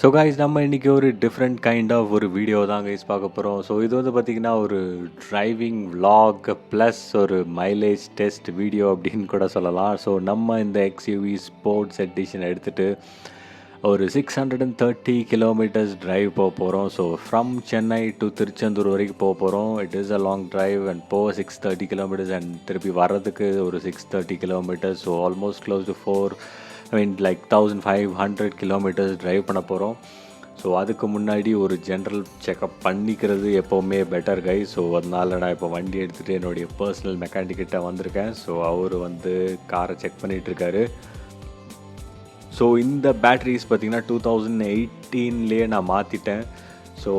So guys நம்ம இன்றைக்கி ஒரு டிஃப்ரெண்ட் கைண்ட் ஆஃப் ஒரு வீடியோ தான் கைஸ் பார்க்க போகிறோம். ஸோ இது வந்து பார்த்திங்கன்னா ஒரு டிரைவிங் vlog ப்ளஸ் ஒரு மைலேஜ் டெஸ்ட் வீடியோ அப்படின்னு கூட சொல்லலாம். ஸோ நம்ம இந்த XUV ஸ்போர்ட்ஸ் எடிஷன் எடுத்துகிட்டு ஒரு 630 கிலோமீட்டர்ஸ் ட்ரைவ் போக போகிறோம். So from Chennai to Tiruchendur வரைக்கும் போக போகிறோம். It is a long drive and 630 kilometres and திருப்பி வர்றதுக்கு ஒரு 630 kilometres. So almost close to 1500 kilometres drive பண்ண போகிறோம். ஸோ அதுக்கு முன்னாடி ஒரு ஜென்ரல் செக்கப் பண்ணிக்கிறது எப்போவுமே பெட்டர் கை. ஸோ அதனால் நான் இப்போ வண்டி எடுத்துகிட்டு என்னுடைய பர்சனல் மெக்கானிக்கிட்ட வந்திருக்கேன். ஸோ அவர் வந்து காரை செக் பண்ணிகிட்ருக்காரு. ஸோ இந்த பேட்ரிஸ் பார்த்திங்கன்னா 2018 நான் மாற்றிட்டேன். ஸோ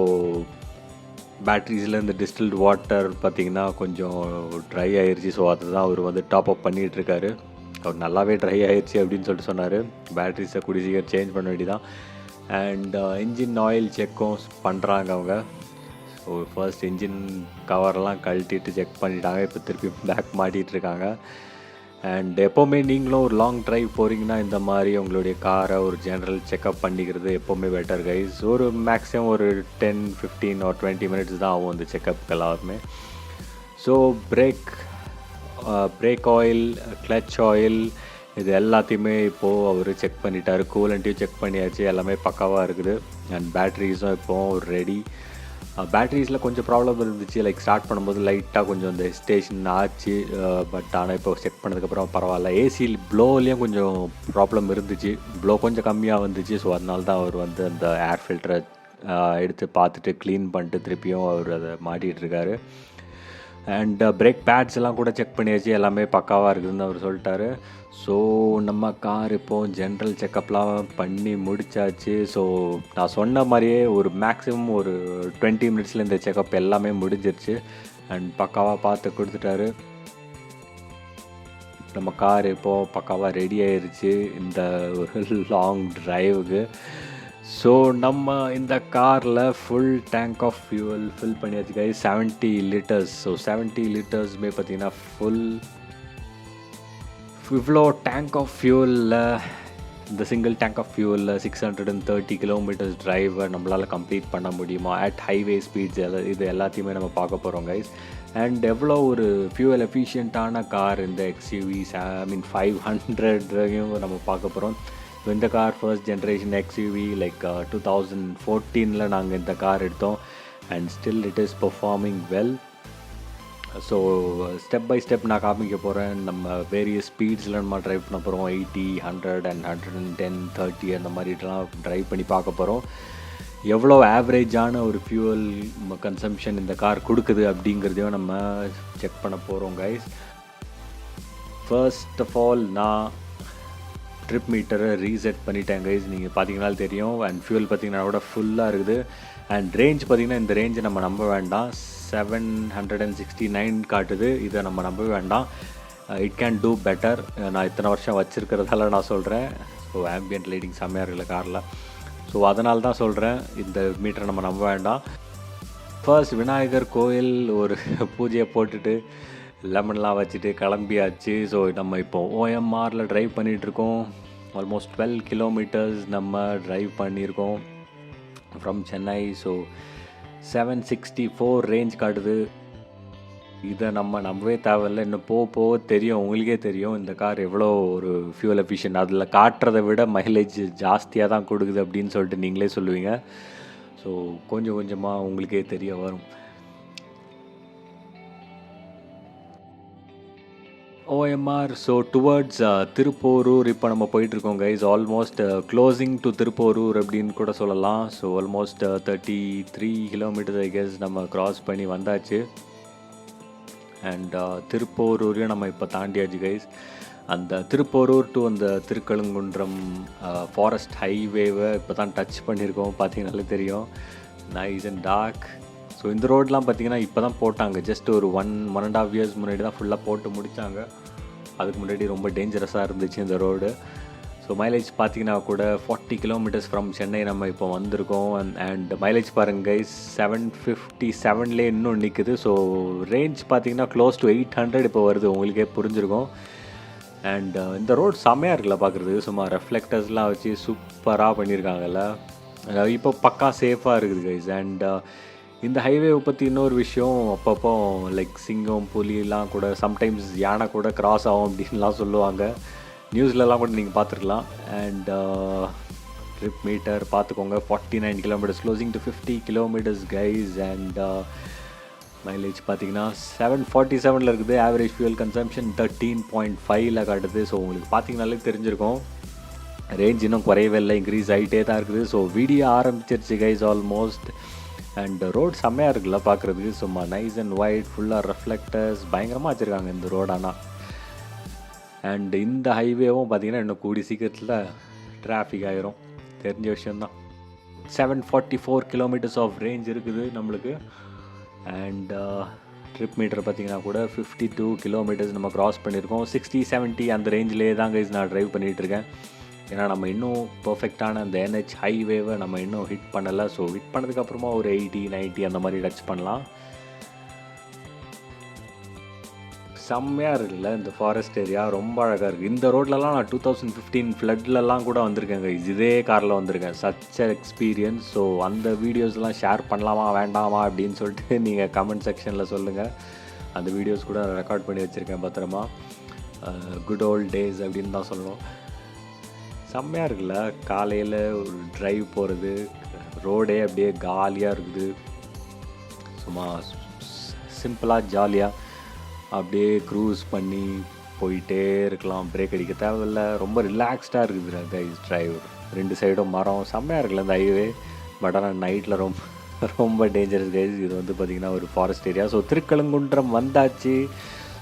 பேட்ரிஸில் இந்த டிஸ்டில்டு வாட்டர் பார்த்திங்கன்னா கொஞ்சம் ட்ரை ஆயிடுச்சு. ஸோ அதை தான் அவர் வந்து டாப் அப் பண்ணிகிட்ருக்காரு. அவர் நல்லாவே ட்ரை ஆயிடுச்சு அப்படின்னு சொல்லிட்டு சொன்னார். பேட்ரிஸை கூடிய சீக்கிரம் சேஞ்ச் பண்ண வேண்டியதான். அண்ட் இன்ஜின் ஆயில் செக்கும் பண்ணுறாங்க அவங்க. ஸோ ஃபர்ஸ்ட் இன்ஜின் கவரெல்லாம் கழட்டிட்டு செக் பண்ணிட்டாங்க. இப்போ திருப்பி பேக் மாட்டிகிட்ருக்காங்க. அண்ட் எப்போவுமே நீங்களும் ஒரு லாங் ட்ரைவ் போகிறீங்கன்னா இந்த மாதிரி உங்களுடைய காரை ஒரு ஜென்ரல் செக்கப் பண்ணிக்கிறது எப்போவுமே பெட்டர் கைஸ். ஒரு மேக்ஸிமம் ஒரு 10-15 or 20 minutes தான் ஆகும் இந்த செக்கப்புக்கு எல்லாருமே. So brake oil, clutch oil இது எல்லாத்தையுமே இப்போது அவர் செக் பண்ணிட்டார். கூலண்ட்டையும் செக் பண்ணியாச்சு, எல்லாமே பக்காவாக இருக்குது. அண்ட் பேட்ரிஸும் இப்போது ரெடி. பேட்ரிஸில் கொஞ்சம் ப்ராப்ளம் இருந்துச்சு. லைக் ஸ்டார்ட் பண்ணும்போது லைட்டாக கொஞ்சம் இந்த ஸ்டேஷன் ஆச்சு. பட் ஆனால் இப்போ செக் பண்ணதுக்கப்புறம் பரவாயில்ல. ஏசி ப்ளோலேயும் கொஞ்சம் ப்ராப்ளம் இருந்துச்சு. ப்ளோ கொஞ்சம் கம்மியாக வந்துச்சு. ஸோ அதனால தான் அவர் வந்து அந்த ஏர் ஃபில்டரை எடுத்து பார்த்துட்டு க்ளீன் பண்ணிட்டு திருப்பியும் அவர் அதை மாட்டிகிட்ருக்காரு. அண்ட் பிரேக் பேட்ஸ் எல்லாம் கூட செக் பண்ணியாச்சு, எல்லாமே பக்காவாக இருக்குதுன்னு அவர் சொல்லிட்டாரு. ஸோ நம்ம கார் இப்போது ஜென்ரல் செக்கப்லாம் பண்ணி முடித்தாச்சு. ஸோ நான் சொன்ன மாதிரியே ஒரு மேக்ஸிமம் ஒரு 20 minutesல இந்த செக்கப் எல்லாமே முடிஞ்சிருச்சு. அண்ட் பக்காவாக பார்த்து கொடுத்துட்டாரு. நம்ம கார் இப்போது பக்காவாக ரெடி ஆயிடுச்சு இந்த ஒரு லாங் ட்ரைவுக்கு. ஸோ நம்ம இந்த காரில் full tank of fuel fill பண்ணியாச்சு கைஸ், 70 liters. ஸோ 70 litersமே பார்த்திங்கன்னா ஃபுல் இவ்வளோ டேங்க் ஆஃப் ஃபியூவலில், இந்த சிங்கிள் டேங்க் ஆஃப் ஃபியூவலில் 630 கிலோமீட்டர்ஸ் ட்ரைவை நம்மளால் கம்ப்ளீட் பண்ண முடியுமா அட் ஹைவே ஸ்பீட்ஸ், இது எல்லாத்தையுமே நம்ம பார்க்க போகிறோம் கைஸ். அண்ட் எவ்வளோ ஒரு ஃபியூவல் எஃபிஷியண்ட்டான கார் இந்த XUV 500 நம்ம பார்க்க போகிறோம். இந்த car first generation XUV like 2014 நாங்கள் இந்த கார் எடுத்தோம். And still it is performing well. So step by step நான் காமிக்க போகிறேன். நம்ம வேரியஸ் ஸ்பீட்ஸில் நம்ம ட்ரைவ் பண்ண போகிறோம். 80, 100 and 110, 30 அந்த மாதிரிலாம் ட்ரைவ் பண்ணி பார்க்க போகிறோம். எவ்வளோ ஆவரேஜான ஒரு ஃபியூவல் கன்சம்ஷன் இந்த கார் கொடுக்குது அப்படிங்கிறதையும் நம்ம செக் பண்ண போகிறோம் கைஸ். ஃபர்ஸ்ட் ஆஃப் ஆல் நான் ட்ரிப் மீட்டரை ரீசெட் பண்ணிட்டேன் கைஸ். நீங்கள் பார்த்தீங்கன்னா தெரியும். அண்ட் ஃபியூல் பார்த்தீங்கன்னா கூட ஃபுல்லாக இருக்குது. அண்ட் ரேஞ்ச் பார்த்திங்கன்னா இந்த ரேஞ்சை நம்ம நம்ப வேண்டாம். 769 காட்டுது. இதை நம்ம நம்ப வேண்டாம். It can do better. நான் இத்தனை வருஷம் வச்சுருக்கிறதால நான் சொல்கிறேன். ஸோ ஆம்பியன்ட் லைட்டிங் செம்மையாக இருக்குல்ல காரில். ஸோ அதனால தான் சொல்கிறேன், இந்த மீட்டரை நம்ம நம்ப வேண்டாம். ஃபர்ஸ்ட் விநாயகர் கோயில் ஒரு பூஜையை போட்டுட்டு லெமன்லாம் வச்சுட்டு கிளம்பியாச்சு. ஸோ நம்ம இப்போ OMRல ட்ரைவ் பண்ணிகிட்ருக்கோம். ஆல்மோஸ்ட் 12 kilometers நம்ம ட்ரைவ் பண்ணியிருக்கோம் ஃப்ரம் சென்னை. ஸோ 764 ரேஞ்ச் காட்டுது. இதை நம்ம நம்பவே தேவையில்லை. இன்னும் போக தெரியும், உங்களுக்கே தெரியும் இந்த கார் எவ்வளோ ஒரு ஃபியூல் எஃபிஷியன்ட். அதில் காட்டுறதை விட மைலேஜ் ஜாஸ்தியாக தான் கொடுக்குது அப்படின்னு சொல்லிட்டு நீங்களே சொல்லுவீங்க. ஸோ கொஞ்சம் கொஞ்சமாக உங்களுக்கே தெரிய வரும். OMR. ஸோ டுவர்ட்ஸ் திருப்போரூர் இப்போ நம்ம போயிட்டுருக்கோம் guys. Almost closing to Thiruporur அப்படின்னு கூட சொல்லலாம். So almost 33 kilometers I guess நம்ம க்ராஸ் பண்ணி வந்தாச்சு. அண்ட் திருப்போரூரையும் நம்ம இப்போ தாண்டியாச்சு கைஸ். அந்த திருப்போரூர் டு அந்த திருக்கழுங்குன்றம் ஃபாரஸ்ட் ஹைவேவை இப்போ தான் டச் பண்ணியிருக்கோம். பார்த்தீங்கன்னாலே தெரியும், நைஸ் அண்ட் டார்க். ஸோ இந்த ரோடெலாம் பார்த்திங்கன்னா இப்போ தான் போட்டாங்க. ஜஸ்ட் ஒரு 1.5 years முன்னாடி தான் ஃபுல்லாக போட்டு முடித்தாங்க. அதுக்கு முன்னாடி ரொம்ப டேஞ்சரஸாக இருந்துச்சு இந்த ரோடு. ஸோ மைலேஜ் பார்த்திங்கன்னா கூட 40 kilometers ஃப்ரம் சென்னை நம்ம இப்போ வந்திருக்கோம். அண்ட் மைலேஜ் பாருங்க கைஸ், 757 இன்னும் நிற்குது. ஸோ ரேஞ்ச் பார்த்திங்கன்னா க்ளோஸ் டு 800 இப்போ வருது, உங்களுக்கே புரிஞ்சிருக்கும். அண்ட் இந்த ரோடு செம்மையாக இருக்குல்ல பார்க்குறதுக்கு. சும்மா ரெஃப்ளெக்டர்ஸ்லாம் வச்சு சூப்பராக பண்ணியிருக்காங்கல்ல. இப்போ பக்கா சேஃபாக இருக்குது கைஸ். அண்ட் இந்த ஹைவேவை பற்றி இன்னொரு விஷயம், அப்பப்போ லைக் சிங்கம் புலிலாம் கூட சம்டைம்ஸ் யானை கூட கிராஸ் ஆகும் அப்படின்லாம் சொல்லுவாங்க. நியூஸ்லலாம் கூட நீங்கள் பார்த்துருக்கலாம். அண்ட் ட்ரிப் மீட்டர் பார்த்துக்கோங்க, 49 kilometres closing to 50 kilometres guys. And mileage பார்த்தீங்கன்னா 747 இருக்குது. ஆவரேஜ் ஃபியூல் கன்சம்ஷன் 13.5 காட்டுது. ஸோ உங்களுக்கு பார்த்தீங்கனாலே தெரிஞ்சிருக்கும், ரேஞ்ச் இன்னும் குறையவே இல்லை, இன்க்ரீஸ் ஆகிட்டே தான் இருக்குது. ஸோ வீடியோ ஆரம்பிச்சிருச்சு கைஸ் ஆல்மோஸ்ட். அண்ட் ரோட் செம்மையாக இருக்குல்ல பார்க்குறதுக்கு, சும்மா நைஸ் அண்ட் ஒயிட், ஃபுல்லாக ரெஃப்ளெக்டர்ஸ் பயங்கரமாக வச்சுருக்காங்க இந்த ரோடு. ஆனால் அண்ட் இந்த ஹைவேவும் பார்த்திங்கன்னா இன்னும் கூடி சீக்கிரத்தில் டிராஃபிக் ஆகிரும், தெரிஞ்ச விஷயந்தான். 744 கிலோமீட்டர்ஸ் ஆஃப் ரேஞ்ச் இருக்குது நம்மளுக்கு. அண்ட் ட்ரிப் மீட்டர் பார்த்திங்கன்னா கூட 52 கிலோமீட்டர்ஸ் நம்ம க்ராஸ் பண்ணியிருக்கோம். 60-70 அந்த ரேஞ்சிலே தான் கைஸ் நான் ட்ரைவ் பண்ணிகிட்ருக்கேன். ஏன்னா நம்ம இன்னும் பர்ஃபெக்டான அந்த NH ஹைவேவை நம்ம இன்னும் ஹிட் பண்ணலை. ஸோ ஹிட் பண்ணதுக்கப்புறமா ஒரு 80-90 அந்த மாதிரி டச் பண்ணலாம். செம்மையாக இருக்குல்ல இந்த ஃபாரஸ்ட் ஏரியா, ரொம்ப அழகாக இருக்குது. இந்த ரோட்லலாம் நான் 2015 ஃப்ளட்லலாம் கூட வந்திருக்கேங்க, இதே காரில் வந்திருக்கேன். Such experience. ஸோ அந்த வீடியோஸ்லாம் ஷேர் பண்ணலாமா வேண்டாமா அப்படின்னு சொல்லிட்டு நீங்கள் கமெண்ட் செக்ஷனில் சொல்லுங்கள். அந்த வீடியோஸ் கூட ரெக்கார்ட் பண்ணி வச்சுருக்கேன் பத்திரமா. குட் ஓல்ட் டேஸ் அப்படின்னு தான் சொல்லணும். செம்மையாக இருக்குல்ல காலையில் ஒரு ட்ரைவ் போகிறது, ரோடே அப்படியே காலியாக இருக்குது, சும்மா சிம்பிளாக ஜாலியாக அப்படியே க்ரூஸ் பண்ணி போயிட்டே இருக்கலாம், பிரேக் அடிக்க தேவையில்லை, ரொம்ப ரிலாக்ஸ்டாக இருக்குது கைஸ் ட்ரைவ். 2 சைடும் மரம், செம்மையாக இருக்குல்ல இந்த ஹைவே. பட் ஆனால் நைட்டில் ரொம்ப டேஞ்சரஸ் கைஸ். இது வந்து பார்த்திங்கன்னா ஒரு ஃபாரஸ்ட் ஏரியா. ஸோ திருக்கழுங்குன்றம் வந்தாச்சு.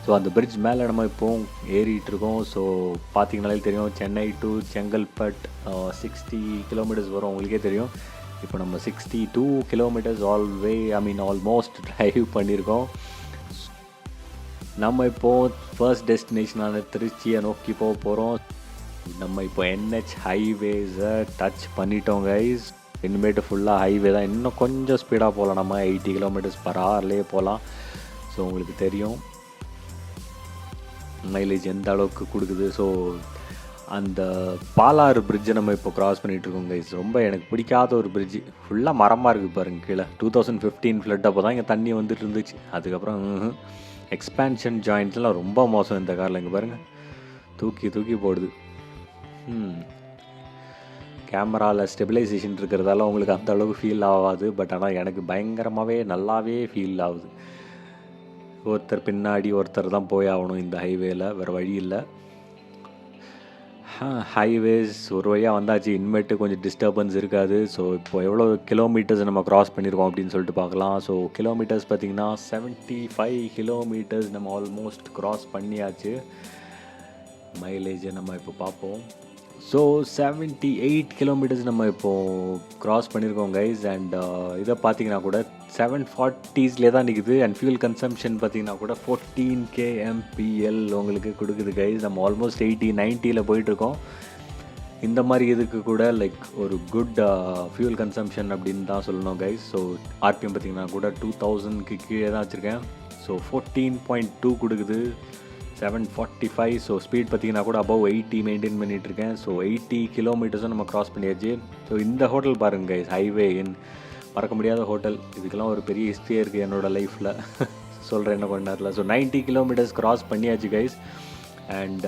ஸோ அந்த பிரிட்ஜ் மேலே நம்ம இப்போது ஏறிட்டு இருக்கோம். ஸோ பார்த்திங்கனாலே தெரியும், சென்னை டு செங்கல்பட் 60 கிலோமீட்டர்ஸ் வரும், உங்களுக்கே தெரியும். இப்போ நம்ம 62 கிலோமீட்டர்ஸ் ஆல்மோஸ்ட் ட்ரைவ் பண்ணியிருக்கோம். நம்ம இப்போது ஃபர்ஸ்ட் டெஸ்டினேஷனான திருச்சியை நோக்கி போக போகிறோம். நம்ம இப்போ NH ஹைவேஸை டச் பண்ணிட்டோம் கைஸ். இனிமேட்டு ஃபுல்லாக ஹைவே தான். இன்னும் கொஞ்சம் ஸ்பீடாக போகலாம், நம்ம 80 கிலோமீட்டர்ஸ் பர் ஹவர்லேயே போகலாம். ஸோ உங்களுக்கு தெரியும் மைலேஜ் எந்த அளவுக்கு கொடுக்குது. ஸோ அந்த பாலாறு பிரிட்ஜை நம்ம இப்போ க்ராஸ் பண்ணிகிட்ருக்கோம் கைஸ். ரொம்ப எனக்கு பிடிக்காத ஒரு பிரிட்ஜு, ஃபுல்லாக மரமாக இருக்குது பாருங்கள் கீழே. 2015 ஃப்ளட் அப்போ தான் இங்கே தண்ணி வந்துட்டு இருந்துச்சு. அதுக்கப்புறம் எக்ஸ்பேன்ஷன் ஜாயிண்ட்லாம் ரொம்ப மோசம் இந்த காரில். இங்கே பாருங்கள், தூக்கி போடுது. கேமராவில் ஸ்டெபிலைசேஷன் இருக்கிறதால உங்களுக்கு அந்த அளவுக்கு ஃபீல் ஆகாது. பட் ஆனால் எனக்கு பயங்கரமாகவே நல்லாவே ஃபீல் ஆகுது. ஒருத்தர் பின்னாடி ஒருத்தர் தான் போய் ஆகணும் இந்த ஹைவேல, வேறு வழி இல்லை. ஹைவேஸ் ஒரு வழியாக வந்தாச்சு. இனிமேட்டு கொஞ்சம் டிஸ்டர்பன்ஸ் இருக்காது. ஸோ இப்போ எவ்வளோ கிலோமீட்டர்ஸ் நம்ம க்ராஸ் பண்ணியிருக்கோம் அப்படின்னு சொல்லிட்டு பார்க்கலாம். ஸோ கிலோமீட்டர்ஸ் பார்த்திங்கன்னா 75 கிலோமீட்டர்ஸ் நம்ம ஆல்மோஸ்ட் க்ராஸ் பண்ணியாச்சு. மைலேஜை நம்ம இப்போ பார்ப்போம். ஸோ 78 கிலோமீட்டர்ஸ் நம்ம இப்போது க்ராஸ் பண்ணியிருக்கோம் கைஸ். அண்ட் இதை பார்த்தீங்கன்னா கூட 740ஸ்லேயே தான் நிற்குது. அண்ட் ஃபியூல் கன்சம்ஷன் பார்த்திங்கன்னா கூட 14 kmpl உங்களுக்கு கொடுக்குது கைஸ். நம்ம ஆல்மோஸ்ட் 80-90 போயிட்டுருக்கோம். இந்த மாதிரி இதுக்கு கூட லைக் ஒரு குட் ஃபியூல் கன்சம்ஷன் அப்படின்னு தான் சொல்லணும் கைஸ். ஸோ RPM பார்த்திங்கன்னா கூட 2000க்கு கீழே தான் வச்சுருக்கேன். ஸோ 14.2 கொடுக்குது, 745. ஸோ ஸ்பீட் பார்த்திங்கன்னா கூட அபவ் 80 மெயின்டைன் பண்ணிகிட்ருக்கேன். ஸோ 80 கிலோமீட்டர்ஸும் நம்ம க்ராஸ் பண்ணியாச்சு. ஸோ இந்த ஹோட்டல் பாருங்கள் கைஸ், ஹைவே இன், மறக்க முடியாத ஹோட்டல். இதுக்கெல்லாம் ஒரு பெரிய ஹிஸ்ட்ரியே இருக்குது என்னோடய லைஃப்பில், சொல்கிறேன் என்ன கொஞ்ச நேரத்தில். ஸோ 90 கிலோமீட்டர்ஸ் க்ராஸ் பண்ணியாச்சு கைஸ். அண்ட்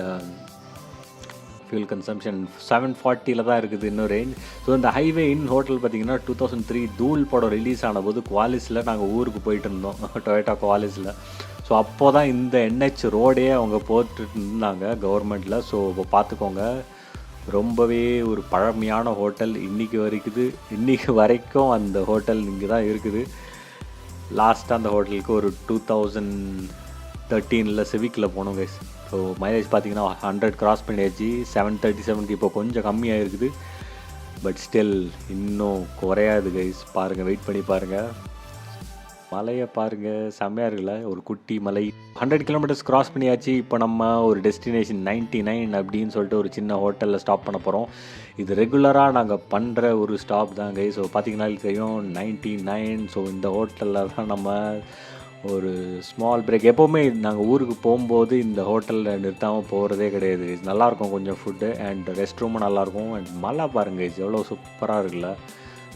ஃபியூல் கன்சம்ஷன் 740 தான் இருக்குது இன்னும் ரேஞ்ச். ஸோ இந்த ஹைவே இன் ஹோட்டல் பார்த்திங்கன்னா 2003 தூள் படம் ரிலீஸ் ஆன போது குவாலிஸில் நாங்கள் ஊருக்கு போயிட்டு இருந்தோம், டொயோட்டா குவாலிஸில். ஸோ அப்போ தான் இந்த NH ரோடே அவங்க போட்டு இருந்தாங்க கவர்மெண்ட்டில். ஸோ இப்போ பார்த்துக்கோங்க, ரொம்பவே ஒரு பழமையான ஹோட்டல். இன்றைக்கி வரைக்கும் அந்த ஹோட்டல் இங்கே தான் இருக்குது. லாஸ்ட்டாக அந்த ஹோட்டலுக்கு ஒரு 2013 சிவிக்கில் போனோம் கைஸ். ஸோ மைலேஜ் பார்த்திங்கன்னா 100 க்ராஸ் பண்ணியாச்சு. 737 இப்போ கொஞ்சம் கம்மியாக இருக்குது. பட் ஸ்டில் இன்னும் குறையாது கைஸ். பாருங்கள், வெயிட் பண்ணி பாருங்கள். மலையை பாருங்கள், செம்மையாக இருக்குல்ல, ஒரு குட்டி மலை. 100 கிலோமீட்டர்ஸ் க்ராஸ் பண்ணியாச்சு. இப்போ நம்ம ஒரு டெஸ்டினேஷன் 99 அப்படின்னு சொல்லிட்டு ஒரு சின்ன ஹோட்டலில் ஸ்டாப் பண்ண போகிறோம். இது ரெகுலராக நாங்கள் பண்ணுற ஒரு ஸ்டாப் தான் கைஸ். ஸோ பார்த்திங்கன்னா தெரியும் 99. ஸோ இந்த ஹோட்டலில் தான் நம்ம ஒரு ஸ்மால் பிரேக். எப்போவுமே நாங்கள் ஊருக்கு போகும்போது இந்த ஹோட்டலில் நிறுத்தாமல் போகிறதே கிடையாது. நல்லாயிருக்கும் கொஞ்சம் ஃபுட்டு, அண்ட் ரெஸ்ட் ரூமும் நல்லாயிருக்கும். அண்ட் மலை பாருங்கள் எவ்வளோ சூப்பராக இருக்குல்ல,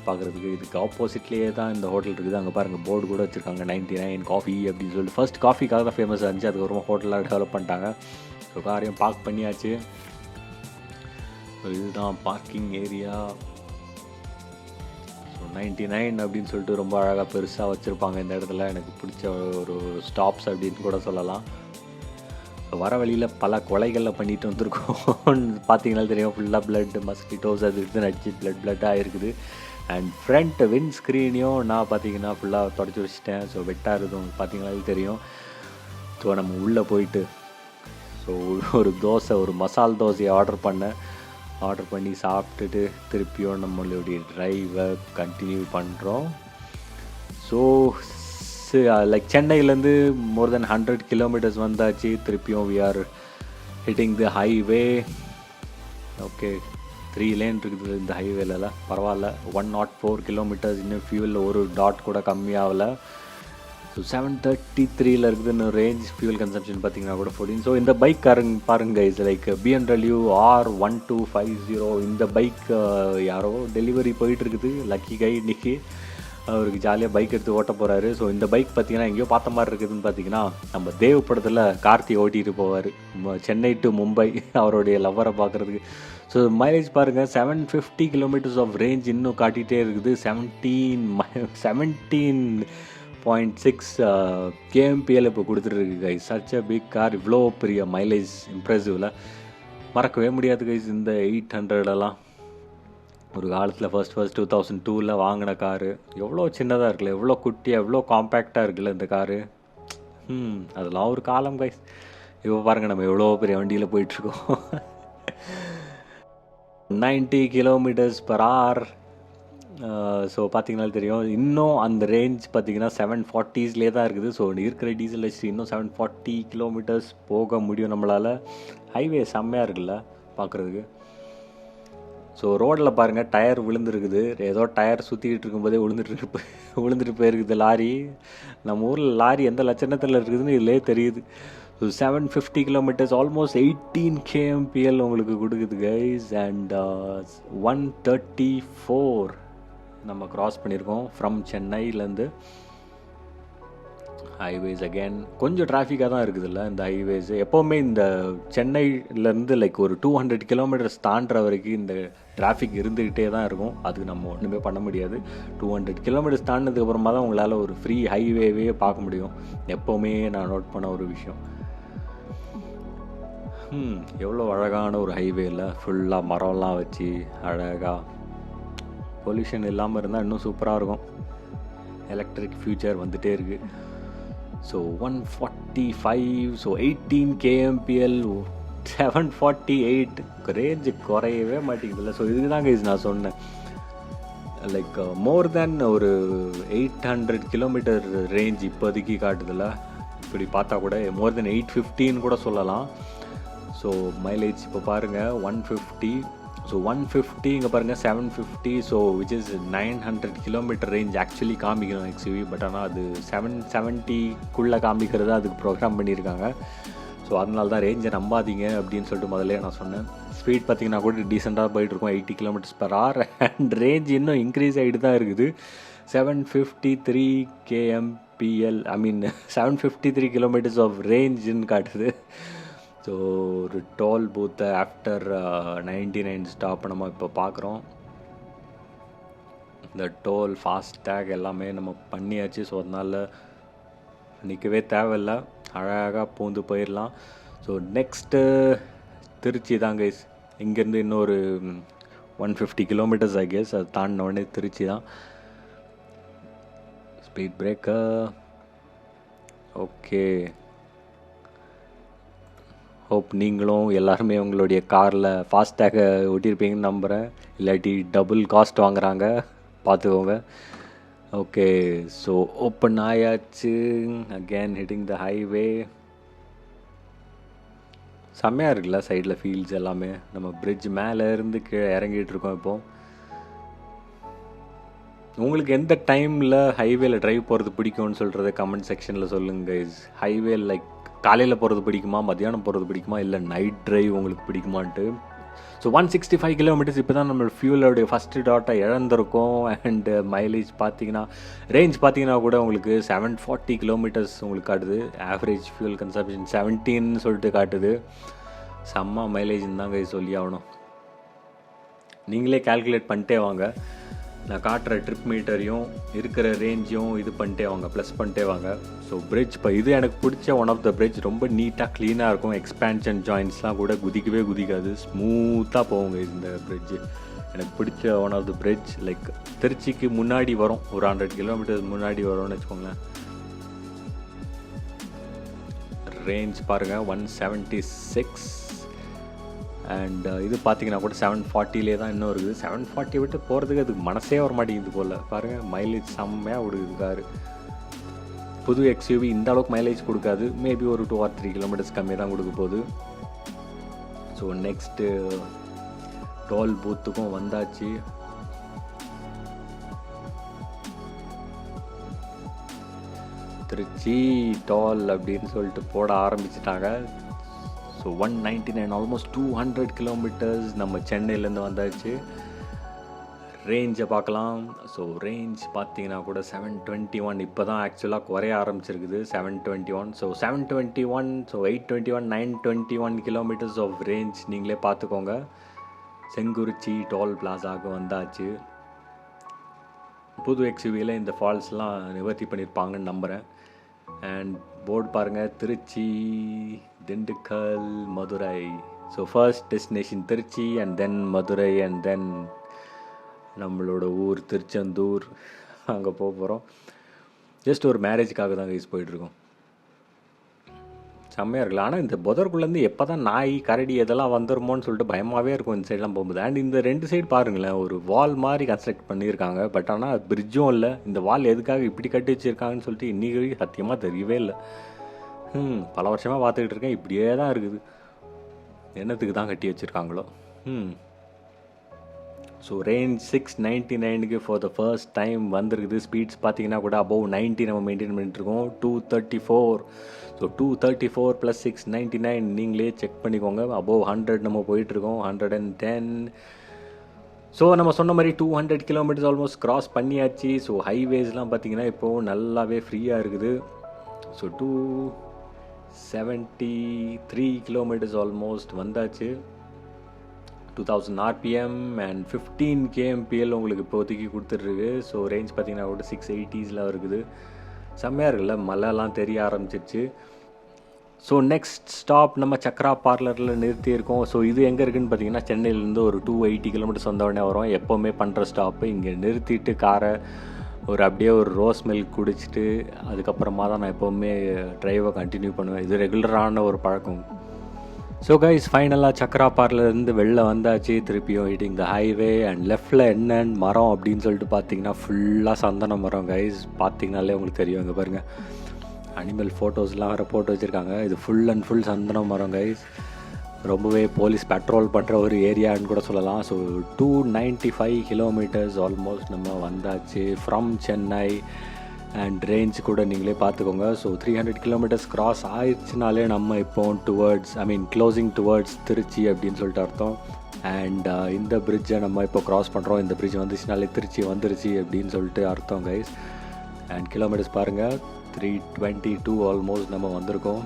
பார்க்குறதுக்கு. இதுக்கு ஆப்போசிட்லேயே தான் இந்த ஹோட்டல் இருக்குது. அங்கே பாருங்கள் போர்டு கூட வச்சுருக்காங்க 99 காஃபி அப்படின்னு சொல்லிட்டு. ஃபர்ஸ்ட் காஃபிக்காக தான் ஃபேமஸாக இருந்துச்சு, அதுக்கப்புறமா ஹோட்டலாக டெவலப் பண்ணிட்டாங்க. ஸோ காரையும் பார்க் பண்ணியாச்சு. ஸோ இதுதான் பார்க்கிங் ஏரியா. ஸோ 99 அப்படின்னு சொல்லிட்டு ரொம்ப அழகாக பெருசாக வச்சுருப்பாங்க இந்த இடத்துல. எனக்கு பிடிச்ச ஒரு ஸ்டாப்ஸ் அப்படின்னு கூட சொல்லலாம். வர வழியில் பல கொலைகளில் பண்ணிட்டு வந்திருக்கோம். பார்த்தீங்கன்னா தெரியும், ஃபுல்லாக பிளட், மஸ்கிட்டோஸ் அது இதுன்னு அடிச்சு பிளட்டாக இருக்குது. அண்ட் ஃப்ரண்ட் விண்ட் ஸ்க்ரீனையும் நான் பார்த்தீங்கன்னா ஃபுல்லாக தொடச்சி வச்சுட்டேன். ஸோ வெட்டாக இருக்கும் பார்த்தீங்கன்னாலே தெரியும். ஸோ நம்ம உள்ளே போயிட்டு ஸோ ஒரு தோசை, ஒரு மசால் தோசையை ஆர்டர் பண்ணி சாப்பிட்டுட்டு திருப்பியும் நம்மளுடைய ட்ரைவை கண்டினியூ பண்ணுறோம். ஸோ லைக் சென்னையிலேருந்து மோர் தென் 100 கிலோமீட்டர்ஸ் வந்தாச்சு. திருப்பியும் we are hitting the highway. Okay, 3 lane இருக்குது இந்த ஹைவேலலாம், பரவாயில்ல. 104 கிலோமீட்டர்ஸ், இன்னும் ஃபியூல் ஒரு டாட் கூட கம்மியாகலை. ஸோ 733 இருக்குது இன்னும் ரேஞ்ச். ஃபியூல் கன்சம்ஷன் பார்த்தீங்கன்னா கூட 14. ஸோ இந்த பைக் பாருங்க இது லைக் BMW R1250. இந்த பைக் யாரோ டெலிவரி போயிட்டுருக்குது. லக்கி கை இன்னைக்கு அவருக்கு ஜாலியாக பைக் எடுத்து ஓட்ட போகிறாரு. ஸோ இந்த பைக் பார்த்தீங்கன்னா எங்கேயோ பார்த்த மாதிரி இருக்குதுன்னு பார்த்தீங்கன்னா, நம்ம தேவ் படத்தில் கார்த்தி ஓட்டிகிட்டு போவார் சென்னை டு மும்பை அவருடைய லவ்வரை பார்க்குறதுக்கு. ஸோ மைலேஜ் பாருங்கள், 750 கிலோமீட்டர்ஸ் ஆஃப் ரேஞ்ச் இன்னும் காட்டிகிட்டே இருக்குது. 17.6 kmpl இப்போ கொடுத்துருக்கு guys. Such a big car. இவ்வளோ பெரிய மைலேஜ் இம்ப்ரெசிவில் மறக்கவே முடியாது கைஸ். இந்த 800 ஒரு காலத்தில் ஃபர்ஸ்ட் 2002 வாங்கின காரு எவ்வளோ சின்னதாக இருக்குல்ல, எவ்வளோ குட்டியாக, எவ்வளோ காம்பேக்டாக இருக்குல்ல இந்த காரு. அதெல்லாம் ஒரு காலம் கைஸ். இப்போ பாருங்கள் நம்ம எவ்வளோ பெரிய வண்டியில் போயிட்டுருக்கோம். 90 km/h. ஸோ பார்த்தீங்கன்னா தெரியும், இன்னும் அந்த ரேஞ்ச் பார்த்தீங்கன்னா 740s தான் இருக்குது. ஸோ இருக்கிற டீசல் வச்சு இன்னும் 740 கிலோமீட்டர்ஸ் போக முடியும் நம்மளால். ஹைவே செம்மையாக இருக்குல்ல பார்க்குறதுக்கு. ஸோ ரோடில் பாருங்கள் டயர் விழுந்துருக்குது. ஏதோ டயர் சுற்றிக்கிட்டு இருக்கும்போதே விழுந்துட்டு போயிருக்குது லாரி. நம்ம ஊரில் லாரி எந்த லட்சணத்தில் இருக்குதுன்னு இதிலே தெரியுது. ஸோ 750 கிலோமீட்டர்ஸ், ஆல்மோஸ்ட் 18 kmpl உங்களுக்கு கொடுக்குது கைஸ். அண்ட் 134 நம்ம க்ராஸ் பண்ணியிருக்கோம் ஃப்ரம் சென்னையிலேருந்து. ஹைவேஸ் அகேன் கொஞ்சம் டிராஃபிக்காக தான் இருக்குதுல்ல இந்த ஹைவேஸ். எப்போவுமே இந்த சென்னையிலேருந்து லைக் ஒரு 200 கிலோமீட்டர்ஸ் தாண்டுற வரைக்கும் இந்த டிராஃபிக் இருந்துக்கிட்டே தான் இருக்கும். அதுக்கு நம்ம ஒன்றுமே பண்ண முடியாது. 200 கிலோமீட்டர்ஸ் தாண்டினதுக்கு அப்புறமா தான் உங்களால் ஒரு ஃப்ரீ ஹைவேவே பார்க்க முடியும். எப்போவுமே நான் நோட் பண்ண ஒரு விஷயம். எவ்வளோ அழகான ஒரு ஹைவேல ஃபுல்லாக மரம்லாம் வச்சு அழகாக பொல்யூஷன் இல்லாமல் இருந்தால் இன்னும் சூப்பராக இருக்கும். எலக்ட்ரிக் ஃபியூச்சர் வந்துகிட்டே இருக்குது. ஸோ 145, ஸோ 18 kmpl, 748 ரேஞ்சு குறையவே மாட்டேங்குதுல்ல. ஸோ இதுக்கு தான் கைஸ் நான் சொன்னேன், லைக் மோர் தேன் ஒரு 800 கிலோமீட்டர் ரேஞ்ச் இப்போதைக்கு காட்டுதில்ல. இப்படி பார்த்தா கூட மோர் தென் 850 கூட சொல்லலாம். ஸோ மைலேஜ் இப்போ பாருங்கள் 150. ஸோ 150 இங்கே பாருங்கள் 750. So which is 900 kilometre range actually காமிக்கணும் எக்ஸ்யூவி. பட் ஆனால் அது 770 காமிக்கிறது அதுக்கு ப்ரோக்ராம் பண்ணியிருக்காங்க. ஸோ அதனால தான் ரேஞ்சை நம்பாதீங்க அப்படின்னு சொல்லிட்டு முதல்ல நான் சொன்னேன். ஸ்பீட் பார்த்தீங்கன்னா கூட டீசெண்டாக போயிட்டுருக்கோம் 80 km/h. அண்ட் ரேஞ்ச் இன்னும் இன்க்ரீஸ் ஆகிட்டு தான் இருக்குது. 753 kmpl, I mean 753 kilometres of ரேஞ்சுன்னு காட்டுது. ஸோ ஒரு டோல் பூத்தை ஆஃப்டர் 99 ஸ்டாப் நம்ம இப்போ பார்க்குறோம். இந்த டோல் ஃபாஸ்டேக் எல்லாமே நம்ம பண்ணியாச்சு. ஸோ அதனால் நிற்கவே தேவையில்லை, அழகாக பூந்து போயிடலாம். ஸோ நெக்ஸ்ட்டு திருச்சி தான் கைஸ். இங்கேருந்து இன்னொரு 150 கிலோமீட்டர்ஸ் ஐ கெஸ். அது தாண்டின உடனே திருச்சி தான். Speed breaker. ஓகே, ஹோப் நீங்களும் எல்லாருமே உங்களுடைய காரில் ஃபாஸ்டேக்கை ஒட்டியிருப்பீங்கன்னு நம்புகிறேன். இல்லாட்டி டபுள் காஸ்ட் வாங்குகிறாங்க, பார்த்துக்கோங்க. ஓகே, ஸோ ஓப்பன் ஆயாச்சு. அகேன் ஹிட்டிங் த ஹைவே. செம்மையாக இருக்குல்ல சைடில் ஃபீல்ட்ஸ் எல்லாமே. நம்ம பிரிட்ஜ் மேலே இருந்து கீழே இறங்கிட்டு இருக்கோம். இப்போது உங்களுக்கு எந்த டைமில் ஹைவேல ட்ரைவ் போகிறது பிடிக்கும்னு சொல்கிறத கமெண்ட் செக்ஷனில் சொல்லுங்கள் கைஸ். ஹைவே லைக் காலையில் போகிறது பிடிக்குமா, மத்தியானம் போகிறது பிடிக்குமா, இல்லை நைட் ட்ரைவ் உங்களுக்கு பிடிக்குமான்ட்டு. ஸோ 165 கிலோமீட்டர்ஸ் இப்போ தான் நம்மளோட ஃபியூலோடைய ஃபஸ்ட்டு டாட்டை இழந்திருக்கோம். அண்டு மைலேஜ் பார்த்தீங்கன்னா ரேஞ்ச் பார்த்தீங்கன்னா கூட உங்களுக்கு 740 கிலோமீட்டர்ஸ் உங்களுக்கு காட்டுது. ஆவரேஜ் ஃபியூல் கன்சப்ஷன் 17 சொல்லிட்டு காட்டுது. செம்ம மைலேஜ்னு தாங்க சொல்லி ஆகணும். நீங்களே கால்குலேட் பண்ணிட்டே வாங்க. நான் காட்டுற ட்ரிப் மீட்டரையும் இருக்கிற ரேஞ்சையும் இது பண்ணிட்டே வாங்க, ப்ளஸ் பண்ணிட்டே வாங்க. ஸோ பிரிட்ஜ் இப்போ இது எனக்கு பிடிச்ச ஒன் ஆஃப் த பிரிட்ஜ். ரொம்ப நீட்டாக க்ளீனாக இருக்கும். எக்ஸ்பேன்ஷன் ஜாயின்ட்ஸ்லாம் கூட குதிக்கவே குதிக்காது, ஸ்மூத்தாக போகுங்க இந்த பிரிட்ஜு. எனக்கு பிடிச்ச one of the bridge. Like திருச்சிக்கு முன்னாடி வரும், ஒரு 100 கிலோமீட்டர்ஸ் முன்னாடி வரும்னு வச்சுக்கோங்களேன். ரேஞ்ச் பாருங்கள் 176. அண்ட் இது பார்த்தீங்கன்னா கூட 740 தான் இன்னும் இருக்குது. 740 விட்டு போகிறதுக்கு அதுக்கு மனசே வர மாட்டேங்குது போல். பாருங்கள் மைலேஜ் செம்மையாக கொடுக்குது காரு. புது எக்ஸ்யூவி இந்த அளவுக்கு மைலேஜ் கொடுக்காது. மேபி ஒரு 2 or 3 கிலோமீட்டர்ஸ் கம்மியாக தான் கொடுக்க போகுது. ஸோ நெக்ஸ்ட்டு டோல் பூத்துக்கும் வந்தாச்சு. திருச்சி டோல் அப்படின்னு சொல்லிட்டு போட ஆரம்பிச்சிட்டாங்க. ஸோ 199, ஆல்மோஸ்ட் 200 கிலோமீட்டர்ஸ் நம்ம சென்னையிலேருந்து வந்தாச்சு. ரேஞ்சை பார்க்கலாம். ஸோ ரேஞ்ச் பார்த்தீங்கன்னா கூட 721. இப்போ தான் ஆக்சுவலாக குறைய ஆரம்பிச்சிருக்குது. 721. So 721, so 821, 921 kilometres of range நீங்களே பார்த்துக்கோங்க. செங்குறிச்சி டோல் பிளாசாவுக்கு வந்தாச்சு. புது எக்ஸ்யூவியில் இந்த ஃபால்ஸ்லாம் நிவர்த்தி பண்ணியிருப்பாங்கன்னு நம்புகிறேன். அண்ட் போர்டு பாருங்கள், Trichy, Dindigul, Madurai. So first destination Trichy, and then Madurai, and then நம்மளோட ஊர் திருச்செந்தூர். அங்கே போக போகிறோம். ஜஸ்ட் ஒரு மேரேஜுக்காக தான் கைஸ் போயிட்டுருக்கோம். செம்மையாக இருக்குல்ல. ஆனால் இந்த புதருக்குள்ளேருந்து எப்போ தான் நாய் கரடி இதெல்லாம் வந்துருமோன்னு சொல்லிட்டு பயமாகவே இருக்கும் இந்த சைடெலாம் போகும்போது. அண்ட் இந்த 2 சைடு பாருங்களேன், ஒரு வால் மாதிரி கன்ஸ்ட்ரக்ட் பண்ணியிருக்காங்க. பட் ஆனால் பிரிட்ஜும் இல்லை. இந்த வால் எதுக்காக இப்படி கட்டி வச்சுருக்காங்கன்னு சொல்லிட்டு இன்றைக்கி சத்தியமாக தெரியவே இல்லை. பல வருஷமாக பார்த்துக்கிட்டு இருக்கேன், இப்படியே தான் இருக்குது. என்னத்துக்கு தான் கட்டி வச்சுருக்காங்களோ. ஸோ ரேஞ்ச் 699க்கு ஃபார் த ஃபர்ஸ்ட் டைம் வந்துருக்குது. ஸ்பீட்ஸ் பார்த்தீங்கன்னா கூட அபவ் 90 நம்ம மெயின்டைன் பண்ணிட்டுருக்கோம். 234. ஸோ 234 + 699 நீங்களே செக் பண்ணிக்கோங்க. அபவ் 100 நம்ம போயிட்டுருக்கோம். 110. ஸோ நம்ம சொன்ன மாதிரி 200 கிலோமீட்டர்ஸ் ஆல்மோஸ்ட் க்ராஸ் பண்ணியாச்சு. ஸோ ஹைவேஸ்லாம் பார்த்தீங்கன்னா இப்போது நல்லாவே ஃப்ரீயாக இருக்குது. ஸோ 273 கிலோமீட்டர்ஸ் ஆல்மோஸ்ட் வந்தாச்சு. 2000 RPM அண்ட் 15 kmpl உங்களுக்கு இப்போதைக்கு கொடுத்துட்ருக்கு. ஸோ ரேஞ்ச் பார்த்தீங்கன்னா கூட 680s இருக்குது. செம்மையாக இருக்குல்ல, மழைலாம் தெரிய ஆரம்பிச்சிருச்சு. ஸோ நெக்ஸ்ட் ஸ்டாப் நம்ம சக்ரா பார்லரில் நிறுத்தியிருக்கோம். ஸோ இது எங்கே இருக்குதுன்னு பார்த்தீங்கன்னா சென்னையிலேருந்து ஒரு 280 கிலோமீட்டர்ஸ் வந்தோடனே வரும். எப்போவுமே பண்ணுற ஸ்டாப்பு இங்கே நிறுத்திட்டு காரை அப்படியே ஒரு ரோஸ் மில்க் குடிச்சிட்டு அதுக்கப்புறமா தான் நான் எப்போவுமே ட்ரைவை கண்டினியூ பண்ணுவேன். இது ரெகுலரான ஒரு பழக்கம். ஸோ கைஸ் ஃபைனலாக சக்ரா பார்லர்லேருந்து வெளில வந்தாச்சு. திருப்பியும் ஹிட்டிங் த ஹைவே. அண்ட் லெஃப்டில் என்னன்னு மரம் அப்படின்னு சொல்லிட்டு பார்த்தீங்கன்னா ஃபுல்லாக சந்தன மரம் கைஸ். பார்த்தீங்கனாலே உங்களுக்கு தெரியும். இங்கே பாருங்கள், அனிமல் ஃபோட்டோஸ்லாம் வேறு போட்டு வச்சுருக்காங்க. இது ஃபுல் அண்ட் ஃபுல் சந்தன மரம் கைஸ். ரொம்பவே போலீஸ் பெட்ரோல் பண்ணுற ஒரு ஏரியான்னு கூட சொல்லலாம். ஸோ 295 கிலோமீட்டர்ஸ் ஆல்மோஸ்ட் நம்ம வந்தாச்சு ஃப்ரம் சென்னை. அண்ட் ரேஞ்ச் கூட நீங்களே பார்த்துக்கோங்க. ஸோ 300 கிலோமீட்டர்ஸ் க்ராஸ் ஆயிடுச்சுனாலே நம்ம இப்போ க்ளோசிங் டுவர்ட்ஸ் திருச்சி அப்படின்னு சொல்லிட்டு அர்த்தம். அண்ட் இந்த பிரிட்ஜை நம்ம இப்போ க்ராஸ் பண்ணுறோம். இந்த பிரிட்ஜ் வந்துச்சுனாலே திருச்சி வந்துருச்சு அப்படின்னு சொல்லிட்டு அர்த்தம் கைஸ். அண்ட் கிலோமீட்டர்ஸ் பாருங்கள், 322 ஆல்மோஸ்ட் நம்ம வந்திருக்கோம்.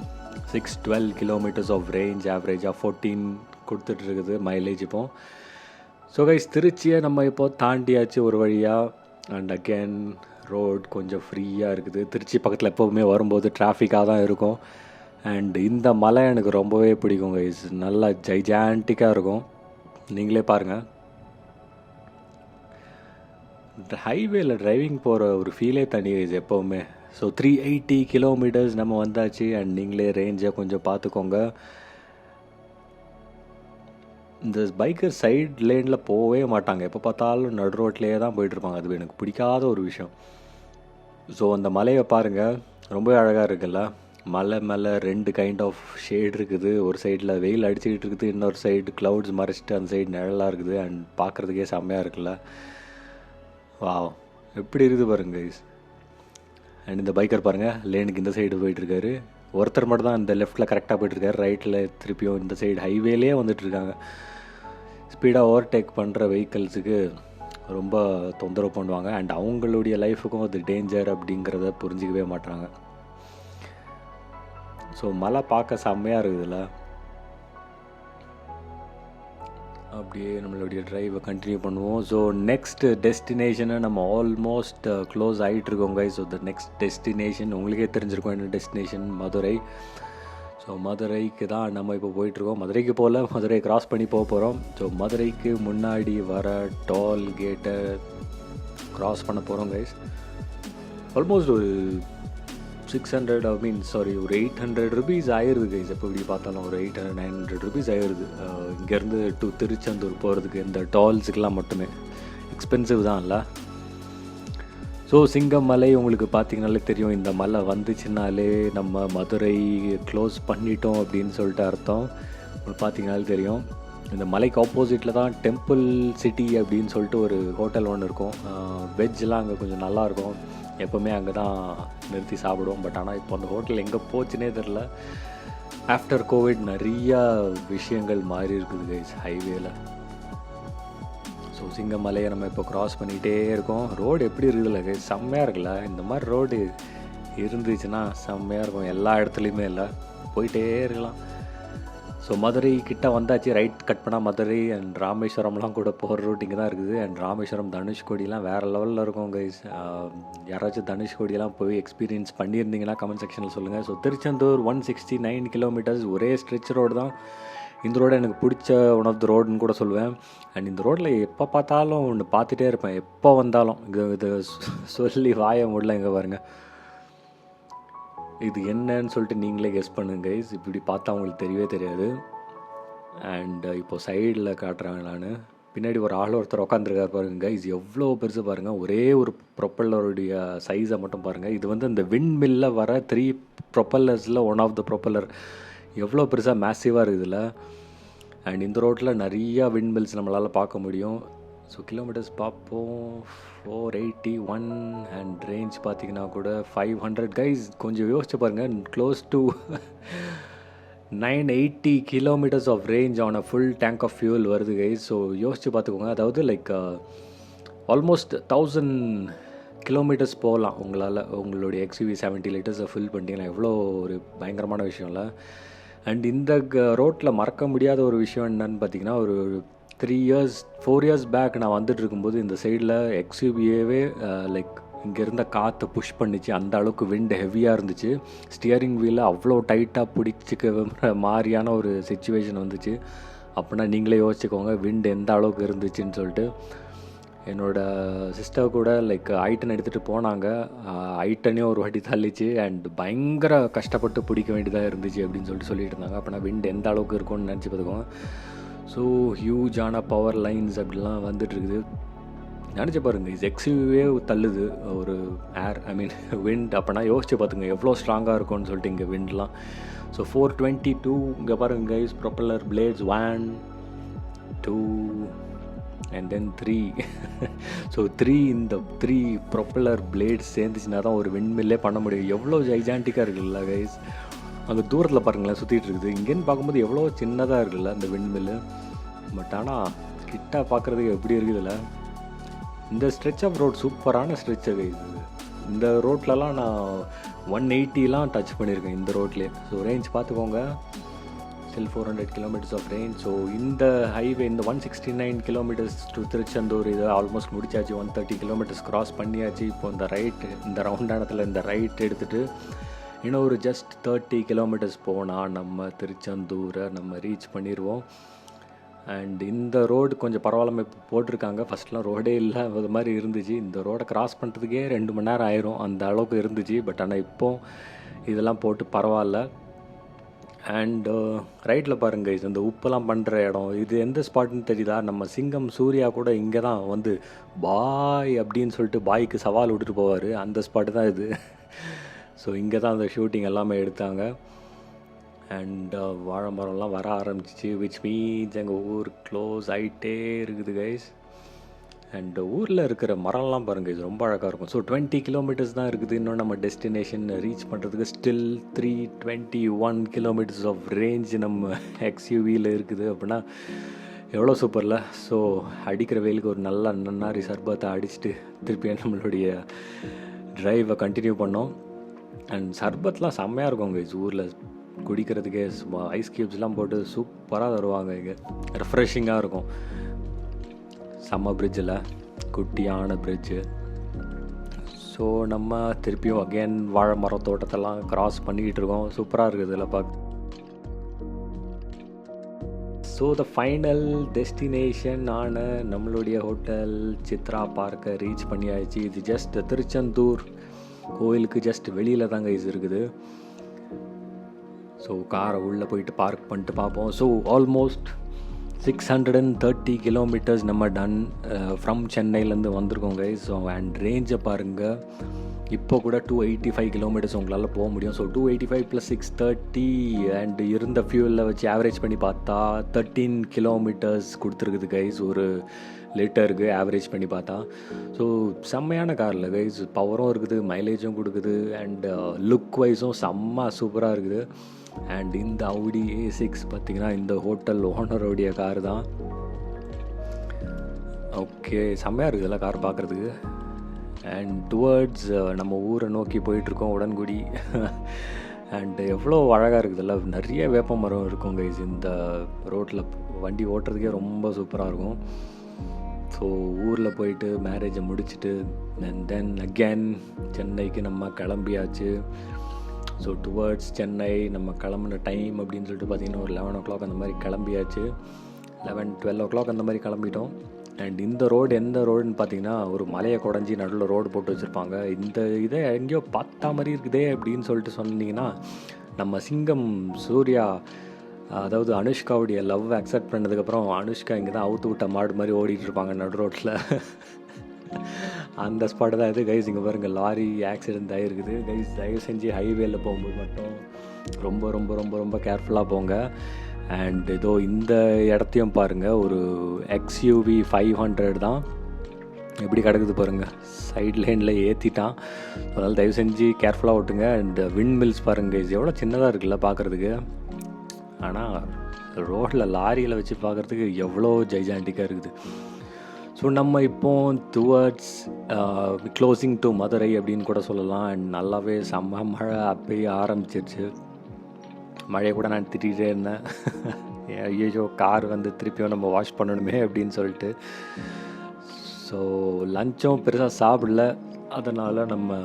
612 கிலோமீட்டர்ஸ் ஆஃப் ரேஞ்ச், ஆவரேஜாக 14 கொடுத்துட்ருக்குது மைலேஜ் இப்போ. ஸோ கைஸ் திருச்சியை நம்ம இப்போ தாண்டியாச்சு ஒரு வழியாக. அண்ட் அகேன் ரோட் கொஞ்சம் ஃப்ரீயாக இருக்குது. திருச்சி பக்கத்தில் எப்போவுமே வரும்போது டிராஃபிக்காக தான் இருக்கும். அண்ட் இந்த மலை எனக்கு ரொம்பவே பிடிக்கும் கைஸ். நல்லா ஜைஜான்டிக்காக இருக்கும். நீங்களே பாருங்கள், ஹைவேல டிரைவிங் போகிற ஒரு ஃபீலே தனி கைஸ் எப்போவுமே. ஸோ 380 கிலோமீட்டர்ஸ் நம்ம வந்தாச்சு. அண்ட் நீங்களே ரேஞ்சை கொஞ்சம் பார்த்துக்கோங்க. இந்த பைக்கர் சைட் லேனில் போகவே மாட்டாங்க. எப்போ பார்த்தாலும் நடு ரோட்லேயே தான் போயிட்டுருப்பாங்க. அது எனக்கு பிடிக்காத ஒரு விஷயம். ஸோ அந்த மலையை பாருங்கள், ரொம்பவே அழகாக இருக்குல்ல. மலை மேலே 2 கைண்ட் ஆஃப் ஷேட் இருக்குது. ஒரு சைடில் வெயில் அடிச்சுக்கிட்டு இருக்குது, இன்னொரு சைடு க்ளவுட்ஸ் மறைச்சிட்டு அந்த சைடு நிழலாக இருக்குது. அண்ட் பார்க்குறதுக்கே செம்மையாக இருக்குல்ல. வா, எப்படி இருக்குது பாருங்க கைஸ். அண்ட் இந்த பைக்கர் பாருங்கள், லேனுக்கு இந்த சைடு போயிட்டுருக்காரு. ஒருத்தர் மட்டும் தான் இந்த லெஃப்ட்டில் கரெக்டாக போயிட்டுருக்காரு. ரைட்டில் திருப்பியும் இந்த சைடு ஹைவேலே வந்துட்டுருக்காங்க. ஸ்பீடாக ஓவர்டேக் பண்ணுற வெஹிக்கல்ஸுக்கு ரொம்ப தொந்தரவு பண்ணுவாங்க. அண்ட் அவங்களுடைய லைஃபுக்கும் அது டேஞ்சர் அப்படிங்கிறத புரிஞ்சிக்கவே மாட்டாங்க. ஸோ மலை பார்க்க செம்மையாக இருக்குதுல்ல. அப்படியே நம்மளுடைய ட்ரைவை கண்டினியூ பண்ணுவோம். ஸோ நெக்ஸ்ட் டெஸ்டினேஷனை நம்ம ஆல்மோஸ்ட் க்ளோஸ் ஆகிட்டுருக்கோம் guys. So the next destination உங்களுக்கே தெரிஞ்சிருக்கோம் என்ன டெஸ்டினேஷன், மதுரை. ஸோ மதுரைக்கு தான் நம்ம இப்போ போயிட்டுருக்கோம். மதுரைக்கு போகல, மதுரை கிராஸ் பண்ணி போக போகிறோம். ஸோ மதுரைக்கு முன்னாடி வர டோல் கேட்டை க்ராஸ் பண்ண போகிறோம் கைஸ். ஆல்மோஸ்ட் ஒரு 600 ஒரு 800 ருபீஸ் ஆயிடுது கைஸ். எப்போ இப்படி பார்த்தாலும் ஒரு 800-900 ருபீஸ் ஆயிடுது இங்கேருந்து டு திருச்செந்தூர் போகிறதுக்கு. இந்த டால்ஸுக்கெலாம் மட்டுமே எக்ஸ்பென்சிவ் தான் இல்லை. ஸோ சிங்கமலை உங்களுக்கு பார்த்திங்கனாலே தெரியும். இந்த மலை வந்துச்சுனாலே நம்ம மதுரை க்ளோஸ் பண்ணிட்டோம் அப்படின்னு சொல்லிட்டு அர்த்தம். உங்களுக்கு பார்த்திங்கனாலே தெரியும். இந்த மலைக்கு ஆப்போசிட்டில் தான் டெம்பிள் சிட்டி அப்படின்னு சொல்லிட்டு ஒரு ஹோட்டல் ஒன்று இருக்கும். வெஜ்லாம் அங்கே கொஞ்சம் நல்லாயிருக்கும். எப்போவுமே அங்கே தான் நிறுத்தி சாப்பிடுவோம். பட் ஆனால் இப்போ அந்த ஹோட்டல் எங்கே போச்சுனே தெரில. ஆஃப்டர் கோவிட் நிறையா விஷயங்கள் மாறி இருக்குது கைஸ் ஹைவேல. ஸோ சிங்கமலையை நம்ம இப்போ க்ராஸ் பண்ணிகிட்டே இருக்கோம். ரோடு எப்படி இருக்குதுல்ல கைஸ், செம்மையாக இருக்குல்ல. இந்த மாதிரி ரோடு இருந்துச்சுன்னா செம்மையாக இருக்கும். எல்லா இடத்துலையுமே இல்லை, போயிட்டே இருக்கலாம். ஸோ மதுரை கிட்ட வந்தாச்சு. ரைட் கட் பண்ணால் மதுரை அண்ட் ராமேஸ்வரம்லாம் கூட போகிற ரூட் இங்கே தான் இருக்குது. அண்ட் ராமேஸ்வரம் தனுஷ்கோடிலாம் வேறு லெவலில் இருக்கும் கைஸ். யாராச்சும் தனுஷ்கோடியெலாம் போய் எக்ஸ்பீரியன்ஸ் பண்ணியிருந்தீங்கன்னா கமெண்ட் செக்ஷனில் சொல்லுங்கள். ஸோ திருச்செந்தூர் 169 கிலோமீட்டர்ஸ், ஒரே ஸ்ட்ரெச் ரோடு தான். இந்த ரோடு எனக்கு பிடிச்ச ஒன் ஆஃப் த ரோடுன்னு கூட சொல்லுவேன். அண்ட் இந்த ரோட்டில் எப்போ பார்த்தாலும் ஒன்று பார்த்துட்டே இருப்பேன். எப்போ வந்தாலும் இது சொல்லி வாய முடியல. இங்கே பாருங்கள், இது என்னன்னு சொல்லிட்டு நீங்களே கெஸ் பண்ணுங்க கைஸ். இப்படி பார்த்தா அவங்களுக்கு தெரியவே தெரியாது. அண்ட் இப்போது சைடில் காட்டுறாங்க. நான் பின்னாடி ஒரு ஒருத்தர் உட்காந்துருக்காரு பாருங்க கைஸ். எவ்வளோ பெருசு பாருங்கள். ஒரே ஒரு ப்ரொப்பல்லருடைய சைஸை மட்டும் பாருங்கள். இது வந்து இந்த விண்ட் மில்லில் வர 3 ப்ரொப்பல்லர்ஸில் ஒன் ஆஃப் த ப்ரொப்பல்லர். எவ்வளோ பெருசாக மேசிவாக இருக்குதுல்ல. அண்ட் இந்த ரோட்டில் நிறையா விண்ட் மில்ஸ் நம்மளால் பார்க்க முடியும். ஸோ கிலோமீட்டர்ஸ் பார்ப்போம். 481 அண்ட் ரேஞ்ச் பார்த்திங்கன்னா கூட 500 கைஸ். கொஞ்சம் யோசிச்சு பாருங்கள், close to 980 kilometres of range on a full tank of fuel வருது கைஸ். ஸோ யோசிச்சு பார்த்துக்கோங்க. அதாவது லைக் ஆல்மோஸ்ட் 1000 கிலோமீட்டர்ஸ் போகலாம் உங்களால். உங்களுடைய XUV 70 லிட்டர்ஸை ஃபில் பண்ணிட்டீங்கன்னா எவ்வளோ ஒரு பயங்கரமான விஷயம் இல்லை. அண்ட் இந்த ரோட்டில் மறக்க முடியாத ஒரு விஷயம் என்னன்னு பார்த்தீங்கன்னா, ஒரு 4 இயர்ஸ் பேக் நான் வந்துட்டு இருக்கும்போது இந்த சைடில் XUVவே லைக் இங்கே இருந்த காற்றை புஷ் பண்ணிச்சு. அந்த அளவுக்கு விண்ட் ஹெவியாக இருந்துச்சு. ஸ்டியரிங் வீலை அவ்வளோ டைட்டாக பிடிச்சிக்க மாதிரியான ஒரு சிச்சுவேஷன் வந்துச்சு. அப்படின்னா நீங்களே யோசிச்சுக்கோங்க விண்ட் எந்த அளவுக்கு இருந்துச்சுன்னு சொல்லிட்டு. என்னோடய சிஸ்டர் கூட லைக் ஐட்டன் எடுத்துகிட்டு போனாங்க. ஐட்டனையும் ஒரு வாட்டி தள்ளிச்சு. அண்ட் பயங்கர கஷ்டப்பட்டு பிடிக்க வேண்டியதாக இருந்துச்சு அப்படின்னு சொல்லிட்டு இருந்தாங்க. அப்படின்னா விண்ட் எந்த அளவுக்கு இருக்கும்னு நினச்சி பார்த்துக்கோங்க. ஸோ ஹியூஜான பவர் லைன்ஸ் அப்படிலாம் வந்துட்டுருக்குது. நினச்சி பாருங்கள், XUVவே தள்ளுது ஒரு விண்ட். அப்படின்னா யோசிச்சு பார்த்துங்க எவ்வளோ ஸ்ட்ராங்காக இருக்கும்னு சொல்லிட்டு இங்கே விண்ட்லாம். ஸோ 422 இங்கே பாருங்கள் guys. Propeller blades 1 2 and then 3. So 3 இந்த 3 ப்ரொப்பல்லர் பிளேட்ஸ் சேர்ந்துச்சுன்னா தான் ஒரு விண்ட்மில்லே பண்ண முடியும். எவ்வளோ ஜைஜான்டிக்காக இருக்குல்ல கைஸ். அங்கே தூரத்தில் பாருங்களேன் சுற்றிட்டு இருக்குது. இங்கேன்னு பார்க்கும்போது எவ்வளோ சின்னதாக இருக்குல்ல அந்த விண்ட்மில்லு. பட் ஆனால் கிட்ட பார்க்குறதுக்கு எப்படி இருக்குதுல்ல. இந்த ஸ்ட்ரெச் ஆஃப் ரோட் சூப்பரான ஸ்ட்ரெச் அது. இந்த ரோட்லலாம் நான் 180லாம் டச் பண்ணியிருக்கேன் இந்த ரோட்லேயே. ஸோ ரேஞ்ச் பார்த்துக்கோங்க, still 400 kilometres of range. So இந்த ஹைவே இந்த 169 கிலோமீட்டர்ஸ் டு திருச்செந்தூர் இது ஆல்மோஸ்ட் முடிச்சாச்சு. 130 கிலோமீட்டர்ஸ் க்ராஸ் பண்ணியாச்சு. இப்போ இந்த ரவுண்டானத்தில் இந்த ரைட் எடுத்துகிட்டு இன்னும் ஒரு ஜஸ்ட் 30 கிலோமீட்டர்ஸ் போனால் நம்ம திருச்செந்தூரை நம்ம ரீச் பண்ணிடுவோம். அண்ட் இந்த ரோடு கொஞ்சம் பரவாயில்லாமல் இப்போ போட்டிருக்காங்க. ஃபஸ்ட்லாம் ரோடே இல்லை அது மாதிரி இருந்துச்சு. இந்த ரோடை கிராஸ் பண்ணுறதுக்கே 2 மணி நேரம் ஆயிரும், அந்த அளவுக்கு இருந்துச்சு. பட் ஆனால் இப்போது இதெல்லாம் போட்டு பரவாயில்ல. அண்டு ரைட்டில் பாருங்கள் இது இந்த உப்பெல்லாம் பண்ணுற இடம். இது எந்த ஸ்பாட்னு தெரியுதா? நம்ம சிங்கம் சூர்யா கூட இங்கே தான் வந்து பாய் அப்படின்னு சொல்லிட்டு பாய்க்கு சவால் விட்டுட்டு போவார். அந்த ஸ்பாட்டு தான் இது. ஸோ இங்கே தான் அந்த ஷூட்டிங் எல்லாமே எடுத்தாங்க. அண்ட் வாழை மரம்லாம் வர ஆரம்பிச்சிச்சு. விச் மீன்ஸ் எங்கள் ஊர் க்ளோஸ் ஆகிட்டே இருக்குது கைஸ். அண்ட் ஊரில் இருக்கிற மரம்லாம் பாருங்கள், இது ரொம்ப அழகாக இருக்கும். ஸோ 20 கிலோமீட்டர்ஸ் தான் இருக்குது இன்னும் நம்ம டெஸ்டினேஷன் ரீச் பண்ணுறதுக்கு. ஸ்டில் 321 கிலோமீட்டர்ஸ் ஆஃப் ரேஞ்ச் நம்ம XUVயில் இருக்குது. அப்படின்னா எவ்வளோ சூப்பரில். ஸோ அடிக்கிற வெயிலுக்கு ஒரு நல்ல நன்னாரி சர்பத்தை அடிச்சுட்டு திருப்பி நம்மளுடைய ட்ரைவை கண்டினியூ பண்ணோம். அண்ட் சர்பத்லாம் செம்மையாக இருக்கும் இங்கே ஊரில் குடிக்கிறதுக்கே. ஐஸ் க்யூப்ஸ்லாம் போட்டு சூப்பராக தருவாங்க இங்கே, ரெஃப்ரெஷிங்காக இருக்கும். செம்ம பிரிட்ஜில், குட்டியான பிரிட்ஜு. ஸோ நம்ம திருப்பியும் அகெயின் வாழை மரம் தோட்டத்தெல்லாம் க்ராஸ் பண்ணிக்கிட்டு இருக்கோம். சூப்பராக இருக்குது இதில் பார்க்க. ஸோ த ஃபைனல் டெஸ்டினேஷன் ஆன நம்மளுடைய ஹோட்டல் சித்ரா பார்க்கை ரீச் பண்ணியாச்சு. இது ஜஸ்ட் திருச்செந்தூர் கோயிலுக்கு ஜஸ்ட் வெளியில் தாங்க இது இருக்குது. ஸோ காரை உள்ளே போயிட்டு பார்க் பண்ணிட்டு பார்ப்போம். ஸோ ஆல்மோஸ்ட் 630 கிலோமீட்டர்ஸ் நம்ம டன் ஃப்ரம் சென்னையிலேருந்து வந்திருக்கோம் கைஸ். ஸோ அண்ட் ரேஞ்சை பாருங்கள், இப்போ கூட 285 கிலோமீட்டர்ஸ் உங்களால் போக முடியும். ஸோ 285 + 630 அண்ட் இருந்த ஃபியூலில் வச்சு ஆவரேஜ் பண்ணி பார்த்தா 13 கிலோமீட்டர்ஸ் கொடுத்துருக்குது கைஸ் ஒரு லிட்டருக்கு, ஆவரேஜ் பண்ணி பார்த்தா. ஸோ செம்மையான காரில் கைஸ், பவரும் இருக்குது, மைலேஜும் கொடுக்குது, அண்ட் லுக் வைஸும் செம்ம சூப்பராக இருக்குது. அண்ட் இந்த Audi A6 பார்த்திங்கன்னா இந்த ஹோட்டல் ஓனருடைய கார் தான். ஓகே, செம்மையாக இருக்குதுல்ல கார் பார்க்குறதுக்கு. அண்ட் டுவர்ட்ஸ் நம்ம ஊரை நோக்கி போயிட்டுருக்கோம், உடன்குடி. அண்டு எவ்வளோ அழகாக இருக்குதுல்ல, நிறைய வேப்ப மரம் இருக்கும் கைஸ் இந்த ரோட்டில். வண்டி ஓட்டுறதுக்கே ரொம்ப சூப்பராக இருக்கும். ஸோ ஊரில் போயிட்டு மேரேஜை முடிச்சுட்டு அண்ட் தென் அகேன் சென்னைக்கு நம்ம கிளம்பியாச்சு. ஸோ டுவர்ட்ஸ் சென்னை நம்ம கிளம்புன டைம் அப்படின்னு சொல்லிட்டு பார்த்திங்கன்னா ஒரு 11 o'clock அந்த மாதிரி கிளம்பியாச்சு. 11-12 o'clock அந்த மாதிரி கிளம்பிட்டோம். அண்ட் இந்த ரோடு எந்த ரோடுன்னு பார்த்தீங்கன்னா ஒரு மலையை குடஞ்சி நடுவில் ரோடு போட்டு வச்சுருப்பாங்க. இந்த இதை எங்கேயோ பார்த்தா மாதிரி இருக்குதே அப்படின்னு சொல்லிட்டு சொன்னீங்கன்னா, நம்ம சிங்கம் சூர்யா, அதாவது அனுஷ்காவுடைய லவ் அக்செப்ட் பண்ணதுக்கப்புறம் அனுஷ்கா இங்கே தான் அவுத்து விட்ட மாடு மாதிரி ஓடிட்டுருப்பாங்க நடு ரோட்டில். அந்த ஸ்பாட்டு தான் இது கைஸ். இங்கே பாருங்கள், லாரி ஆக்சிடென்ட் ஆகிருக்குது கைஸ். தயவு செஞ்சு ஹைவேல போகும்போது மட்டும் ரொம்ப ரொம்ப ரொம்ப ரொம்ப கேர்ஃபுல்லாக போங்க. அண்ட் ஏதோ இந்த இடத்தையும் பாருங்கள், ஒரு XUV 500 தான் எப்படி கிடக்குது பாருங்கள், சைட் லைனில் ஏற்றிட்டான். அதனால் தயவு செஞ்சு கேர்ஃபுல்லாக ஓட்டுங்க. அண்ட் விண்ட் மில்ஸ் பாருங்கள் கைஸ், எவ்வளோ சின்னதாக இருக்குல்ல பார்க்குறதுக்கு. ஆனால் ரோட்டில் லாரியில் வச்சு பார்க்குறதுக்கு எவ்வளோ ஜைஜாண்டிக்காக இருக்குது. ஸோ நம்ம இப்போ டுவர்ட்ஸ் க்ளோசிங் டு மதுரை அப்படின்னு கூட சொல்லலாம். அண்ட் நல்லாவே செம்ம மழை அப்பயே ஆரம்பிச்சிருச்சு. மழையை கூட நான் திட்டிகிட்டே இருந்தேன், ஐயோ கார் வந்து திருப்பியும் நம்ம வாஷ் பண்ணணுமே அப்படின்னு சொல்லிட்டு. ஸோ லஞ்சும் பெருசாக சாப்பிடல, அதனால் நம்ம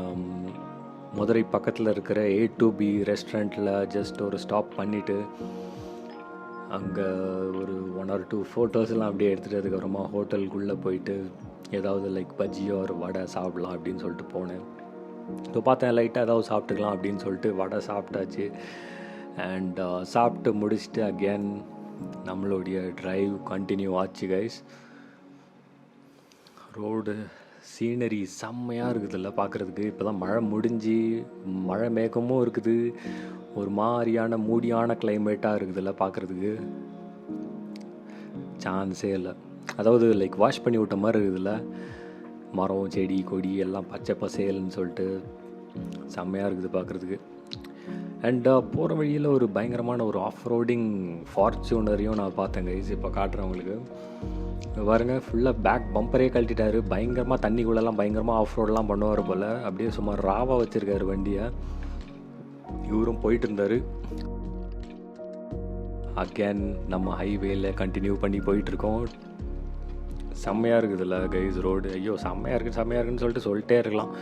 மதுரை பக்கத்தில் இருக்கிற A2B ரெஸ்டாரண்ட்டில் ஜஸ்ட் ஒரு ஸ்டாப் பண்ணிவிட்டு அங்கே ஒரு 1 or 2 ஃபோட்டோஸ்லாம் அப்படியே எடுத்துகிட்டு அதுக்கப்புறமா ஹோட்டலுக்குள்ளே போயிட்டு ஏதாவது லைக் பஜ்ஜியோ ஒரு வடை சாப்பிட்லாம் அப்படின்னு சொல்லிட்டு போனேன். ஸோ பார்த்தேன் லைட்டாக ஏதாவது சாப்பிட்டுக்கலாம் அப்படின்னு சொல்லிட்டு வடை சாப்பிட்டாச்சு. அண்ட் சாப்பிட்டு முடிச்சுட்டு அகேன் நம்மளுடைய ட்ரைவ் கண்டினியூ ஆச்சு கைஸ். ரோடு சீனரி செம்மையாக இருக்குதுல்ல பார்க்குறதுக்கு. இப்போ தான் மழை முடிஞ்சு மழை மேகமும் இருக்குது, ஒரு மாதிரியான மூடியான கிளைமேட்டாக இருக்குதுல்ல பார்க்குறதுக்கு. சான்ஸே இல்லை, அதாவது லைக் வாஷ் பண்ணி விட்ட மாதிரி இருக்குதுல்ல. மரம் செடி கொடி எல்லாம் பச்சை பசேல்னு சொல்லிட்டு செம்மையாக இருக்குது பார்க்குறதுக்கு. அண்ட் போகிற வழியில் ஒரு பயங்கரமான ஒரு ஆஃப் ரோடிங் ஃபார்ச்சூனரையும் நான் பார்த்தேன் கைஸ். இப்போ காட்டுறவங்களுக்கு பாருங்கள், ஃபுல்லாக பேக் பம்பரே கழட்டிட்டாரு. பயங்கரமாக தண்ணிக்குள்ளெல்லாம் பயங்கரமாக ஆஃப் ரோடெலாம் பண்ணுவார் போல். அப்படியே சும்மா ராவாக வச்சுருக்காரு வண்டியை. இவரும் போயிட்டு இருந்தார். அகேன் நம்ம ஹைவேல கண்டினியூ பண்ணி போயிட்டுருக்கோம். செம்மையாக இருக்குதுல்ல கைஸ் ரோடு. ஐயோ செம்மையாக இருக்குன்னு சொல்லிட்டே இருக்கலாம்.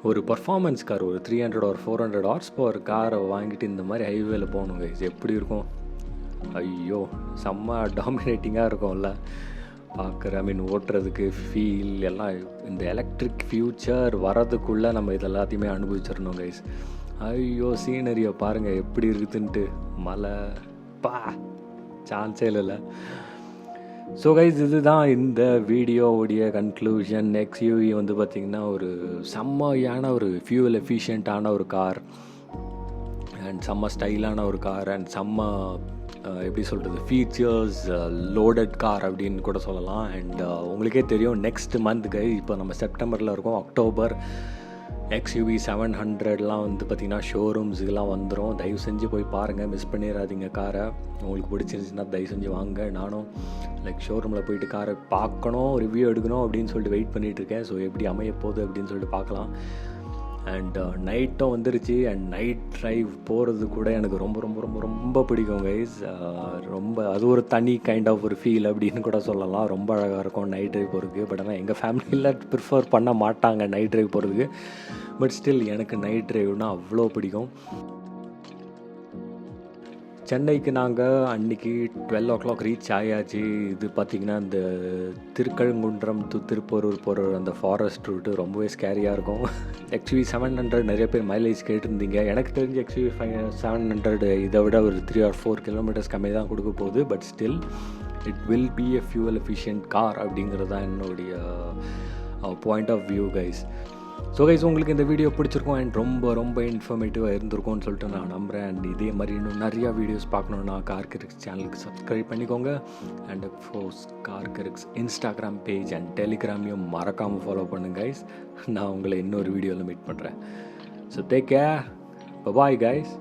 ஒரு பர்ஃபார்மன்ஸ் கார், ஒரு 300 or 400 horsepower காரை வாங்கிட்டு இந்த மாதிரி ஹைவேல போகணும் கைஸ், எப்படி இருக்கும்? ஐயோ செம்ம டாமினேட்டிங்காக இருக்கும்ல பார்க்குற. ஓட்டுறதுக்கு ஃபீல் எல்லாம். இந்த எலக்ட்ரிக் ஃப்யூச்சர் வரதுக்குள்ளே நம்ம இது எல்லாத்தையுமே அனுபவிச்சிடணும் கைஸ். ஐயோ சீனரியை பாருங்கள் எப்படி இருக்குதுன்ட்டு. மலை பா சான்ஸே இல்லை. ஸோ கைஸ் இதுதான் இந்த வீடியோவுடைய கன்க்ளூஷன். XUV வந்து பார்த்திங்கன்னா ஒரு செம்மையான ஒரு ஃபியூவல் எஃபிஷியண்ட்டான ஒரு கார், அண்ட் செம்ம ஸ்டைலான ஒரு கார், அண்ட் செம்ம எப்படி சொல்கிறது ஃபீச்சர்ஸ் லோடட் கார் அப்படின்னு கூட சொல்லலாம். அண்ட் உங்களுக்கே தெரியும் நெக்ஸ்ட் மந்த் கை, இப்போ நம்ம செப்டம்பரில் இருக்கோம், அக்டோபர் XUV 700லாம் வந்து பார்த்திங்கன்னா ஷோரூம்ஸுக்கெலாம் வந்துடும். தயவு செஞ்சு போய் பாருங்கள், மிஸ் பண்ணிடாதீங்க காரை. உங்களுக்கு பிடிச்சிருந்துச்சுன்னா தயவு செஞ்சு வாங்க. நானும் ஷோரூமில் போயிட்டு காரை பார்க்கணும், ரிவ்யூ எடுக்கணும் அப்படின்னு சொல்லிட்டு வெயிட் பண்ணிகிட்ருக்கேன். ஸோ எப்படி அமைய போகுது அப்படின்னு சொல்லிட்டு பார்க்கலாம். அண்ட் நைட்டும் வந்துருச்சு. அண்ட் நைட் ட்ரைவ் போகிறது கூட எனக்கு ரொம்ப ரொம்ப ரொம்ப ரொம்ப பிடிக்கும் கைஸ். ரொம்ப அது ஒரு தனி கைண்ட் ஆஃப் ஒரு ஃபீல் அப்படின்னு கூட சொல்லலாம். ரொம்ப அழகாக இருக்கும் நைட் ட்ரைவ் போகிறதுக்கு. பட் ஆனால் எங்கள் ஃபேமிலியில் ப்ரிஃபர் பண்ண மாட்டாங்க நைட் ட்ரைவ் போகிறதுக்கு. பட் ஸ்டில் எனக்கு நைட் ட்ரைவ்னால் அவ்வளோ பிடிக்கும். சென்னைக்கு நாங்கள் அன்றைக்கி 12 o'clock ரீச் ஆயாச்சு. இது பார்த்திங்கன்னா இந்த திருக்கழுங்குன்றம் திருப்பூரூர் போகிற அந்த ஃபாரஸ்ட் ரூட்டு ரொம்பவே ஸ்கேரியாக இருக்கும். XUV 700 நிறைய பேர் மைலேஜ் கேட்டிருந்தீங்க. எனக்கு தெரிஞ்ச XUV 700 இதை விட ஒரு 3 or 4 kilometers கம்மி தான் கொடுக்க போகுது. But still it will be a fuel efficient car அப்படிங்கிறது தான் என்னுடைய point of view guys. So guys, உங்களுக்கு இந்த வீடியோ பிடிச்சிருக்கும் அண்ட் ரொம்ப ரொம்ப இன்ஃபர்மேட்டிவாக இருந்திருக்கும்னு சொல்லிட்டு நான் நம்புகிறேன். அண்ட் இதே மாதிரி இன்னும் நிறையா வீடியோஸ் பார்க்கணுன்னா கார் கிரிக்ஸ் சேனலுக்கு சப்ஸ்கிரைப் பண்ணிக்கோங்க. அண்ட் அஃப்கோர்ஸ் கார் கிரிக்ஸ் இன்ஸ்டாகிராம் பேஜ் அண்ட் டெலிகிராமையும் மறக்காமல் ஃபாலோ பண்ணுங்க கைஸ். நான் உங்களை இன்னொரு வீடியோவில் மீட் பண்ணுறேன். So take care, bye guys.